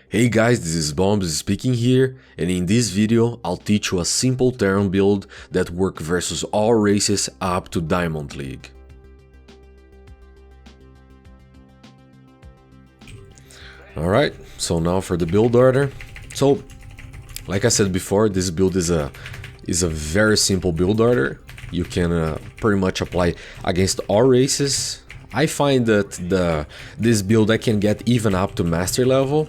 Hey guys, this is Bombs speaking here, and in this video I'll teach you a simple Terran build that works versus all races up to Diamond League. Alright, so now for the build order. So, like I said before, this build is a very simple build order. You can pretty much apply against all races. I find that this build I can get even up to master level,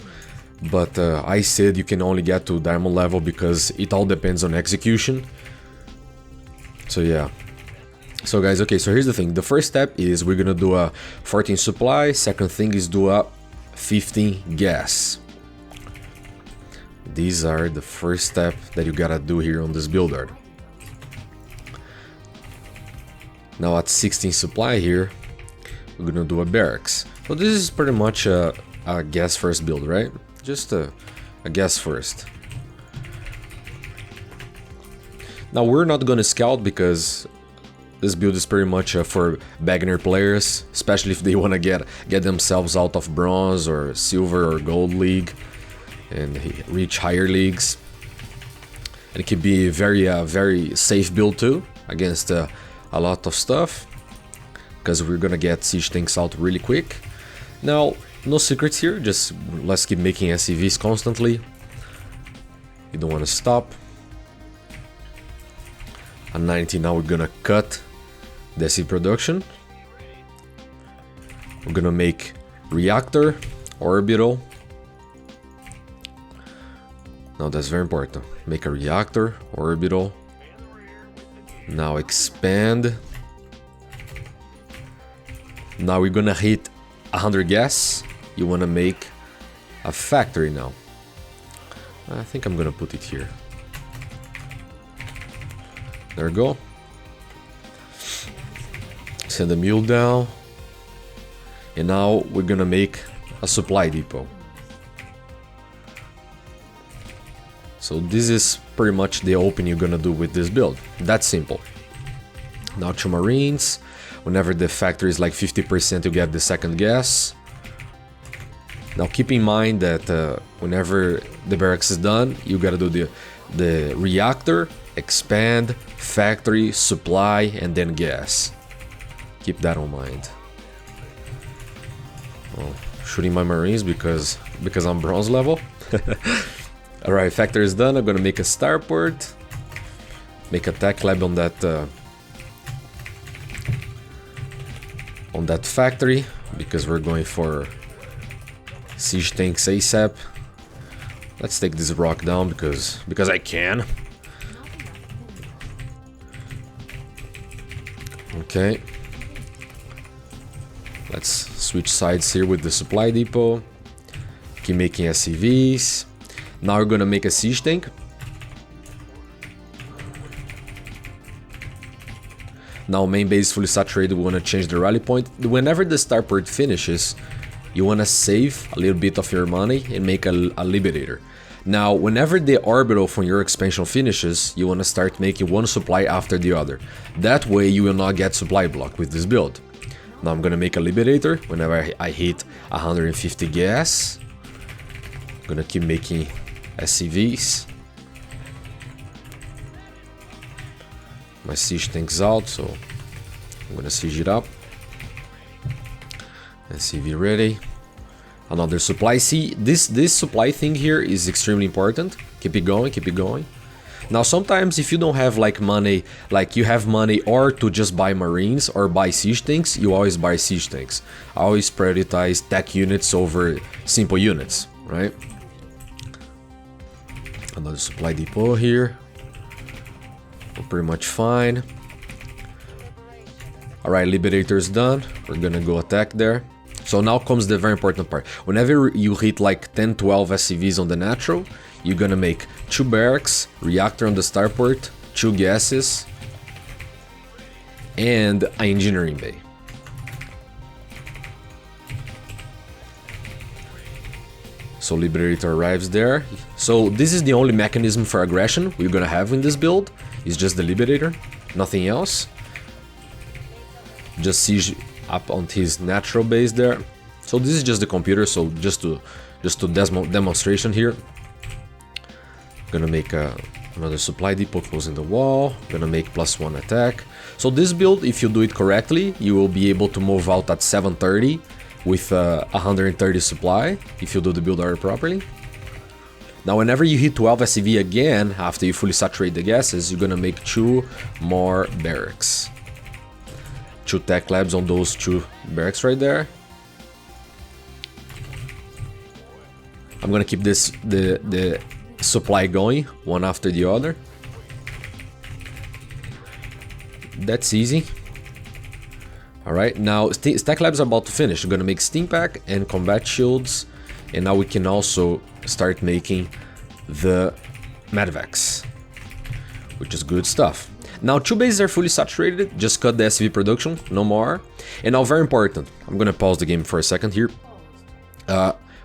but I said you can only get to diamond level because it all depends on execution. So yeah. So guys, okay, so here's the thing. The first step is we're gonna do a 14 supply. Second thing is do a 15 gas. These are the first step that you gotta do here on this build order. Now at 16 supply here, we're gonna do a barracks. So this is pretty much a gas first build, right? Just a gas first. Now we're not gonna scout because this build is pretty much for beginner players, especially if they want to get themselves out of bronze or silver or gold league and reach higher leagues. And it could be a very safe build too against a lot of stuff, because we're gonna get siege tanks out really quick. Now, no secrets here, just let's keep making SCVs constantly. You don't want to stop. At 90 now we're gonna cut the SCV production. We're gonna make reactor, orbital. Now that's very important. Make a reactor, orbital. Now expand. Now we're gonna hit 100 gas. You wanna make a factory now. I think I'm gonna put it here. There we go. Send the mule down. And now we're gonna make a supply depot. So this is pretty much the open you're gonna do with this build. That's simple. Now 2 marines. Whenever the factory is like 50%, you get the second gas. Now keep in mind that whenever the barracks is done, you gotta do the reactor, expand, factory, supply, and then gas. Keep that in mind. Oh, shooting my marines because I'm bronze level. Alright, factory is done. I'm gonna make a starport, make a tech lab on that factory, because we're going for siege tanks ASAP. Let's take this rock down because I can. Okay. Let's switch sides here with the supply depot. Keep making SCVs. Now we're gonna make a siege tank. Now main base fully saturated, we wanna change the rally point. Whenever the starport finishes, you wanna save a little bit of your money and make a liberator. Now, whenever the orbital from your expansion finishes, you wanna start making one supply after the other. That way you will not get supply block with this build. Now I'm gonna make a liberator whenever I hit 150 gas. I'm gonna keep making SCVs. My siege tank's out, so I'm gonna siege it up. SCV ready. Another supply. See, this supply thing here is extremely important. Keep it going, keep it going. Now sometimes if you don't have like money, like you have money or to just buy marines or buy siege tanks, you always buy siege tanks. I always prioritize tech units over simple units, right? Another supply depot here. We're pretty much fine. Alright, liberator's done. We're gonna go attack there. So now comes the very important part. Whenever you hit like 10-12 SCVs on the natural, you're gonna make 2 barracks, reactor on the starport, 2 gases, and an engineering bay. So Liberator arrives there. So this is the only mechanism for aggression we're gonna have in this build. It's just the Liberator, nothing else. Just siege up on his natural base there. So this is just the computer, so just to just to demonstration here. Gonna make another supply depot closing the wall. Gonna make +1 attack. So this build, if you do it correctly, you will be able to move out at 730 with 130 supply, if you do the build order properly. Now whenever you hit 12 SCV again, after you fully saturate the gases, you're gonna make 2 more barracks. 2 tech labs on those 2 barracks right there. I'm gonna keep the supply going, one after the other. That's easy. Alright, now stack labs are about to finish. We're gonna make steam pack and combat shields, and now we can also start making the medvacs, which is good stuff. Now 2 bases are fully saturated, just cut the SV production, no more. And now very important, I'm gonna pause the game for a second here.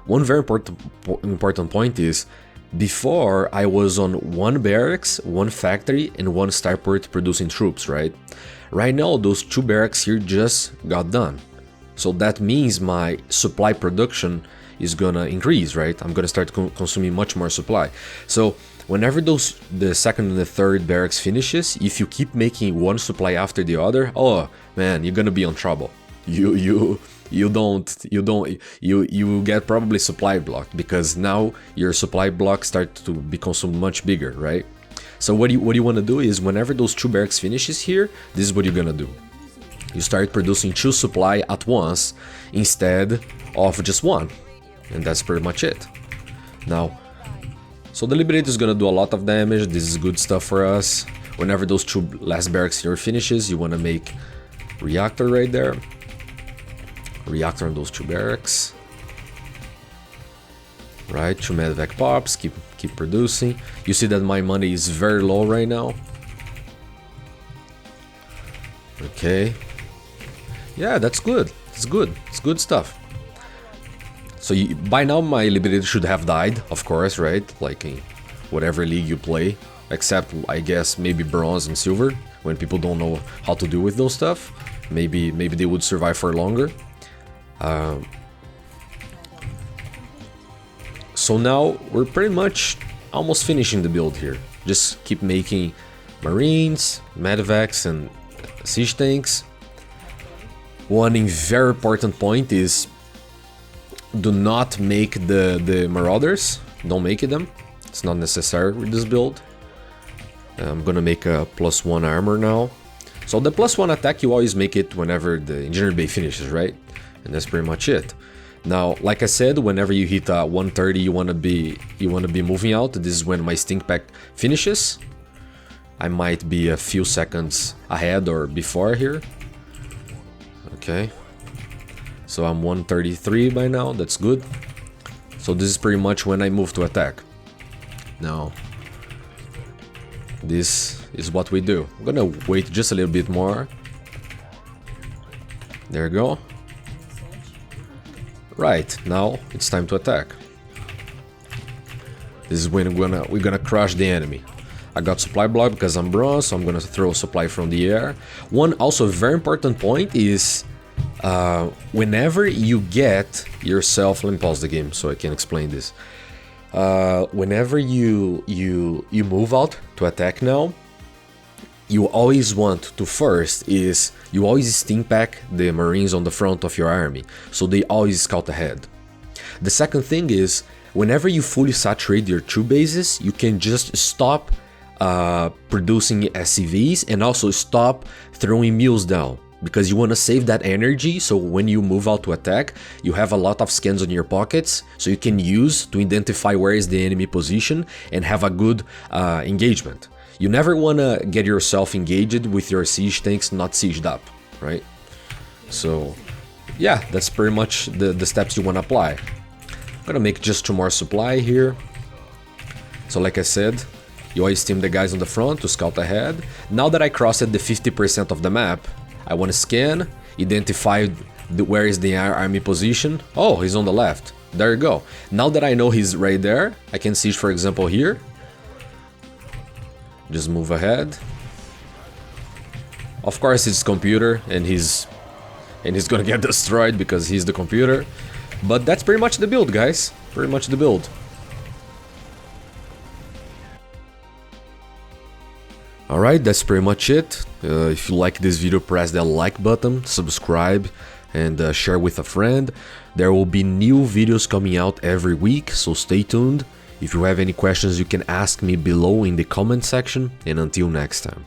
One very important point is, before I was on 1 barracks, 1 factory, and 1 starport producing troops, right? Right now those 2 barracks here just got done. So that means my supply production is gonna increase, right? I'm gonna start consuming much more supply. So whenever the second and the third barracks finishes, if you keep making 1 supply after the other, oh man, you're gonna be in trouble. You get probably supply blocked, because now your supply blocks start to be consumed much bigger, right? So what you want to do is, whenever those 2 barracks finishes here, this is what you're gonna do. You start producing 2 supply at once instead of just 1, and that's pretty much it. Now, so the Liberator is gonna do a lot of damage. This is good stuff for us. Whenever those 2 last barracks here finishes, you want to make reactor right there. Reactor on those 2 barracks. Right, 2 medvac pops, keep producing. You see that my money is very low right now. Okay. Yeah, that's good. It's good. It's good stuff. So by now my Liberator should have died, of course, right? Like in whatever league you play, except I guess maybe bronze and silver, when people don't know how to deal with those stuff. Maybe they would survive for longer. So now we're pretty much almost finishing the build here. Just keep making marines, medvacs, and siege tanks. One very important point is, do not make the marauders. Don't make them. It's not necessary with this build. I'm gonna make a +1 armor now. So the +1 attack, you always make it whenever the engineer bay finishes, right? And that's pretty much it. Now, like I said, whenever you hit 130, you wanna be moving out. This is when my stink pack finishes. I might be a few seconds ahead or before here. Okay. So I'm 133 by now, that's good. So this is pretty much when I move to attack. Now, this is what we do. I'm gonna wait just a little bit more. There you go. Right, now it's time to attack. This is when we're gonna crush the enemy. I got supply block because I'm bronze, so I'm gonna throw supply from the air. One also very important point is, whenever you get yourself, let me pause the game so I can explain this. Whenever you move out to attack now, you always want to first is, you always steam pack the marines on the front of your army, so they always scout ahead. The second thing is, whenever you fully saturate your 2 bases, you can just stop producing SCVs and also stop throwing mules down, because you want to save that energy, so when you move out to attack, you have a lot of scans on your pockets, so you can use to identify where is the enemy position and have a good engagement. You never want to get yourself engaged with your siege tanks not sieged up, right? So yeah, that's pretty much the steps you want to apply. I'm gonna make just 2 more supply here. So like I said, you always team the guys on the front to scout ahead. Now that I crossed the 50% of the map, I want to scan, identify where is the army position. Oh, he's on the left. There you go. Now that I know he's right there, I can siege, for example, here. Just move ahead. Of course, it's computer, and he's and he's gonna get destroyed because he's the computer. But that's pretty much the build, guys. Pretty much the build. Alright, that's pretty much it. If you like this video, press that like button, subscribe, and share with a friend. There will be new videos coming out every week, so stay tuned. If you have any questions, you can ask me below in the comment section, and until next time.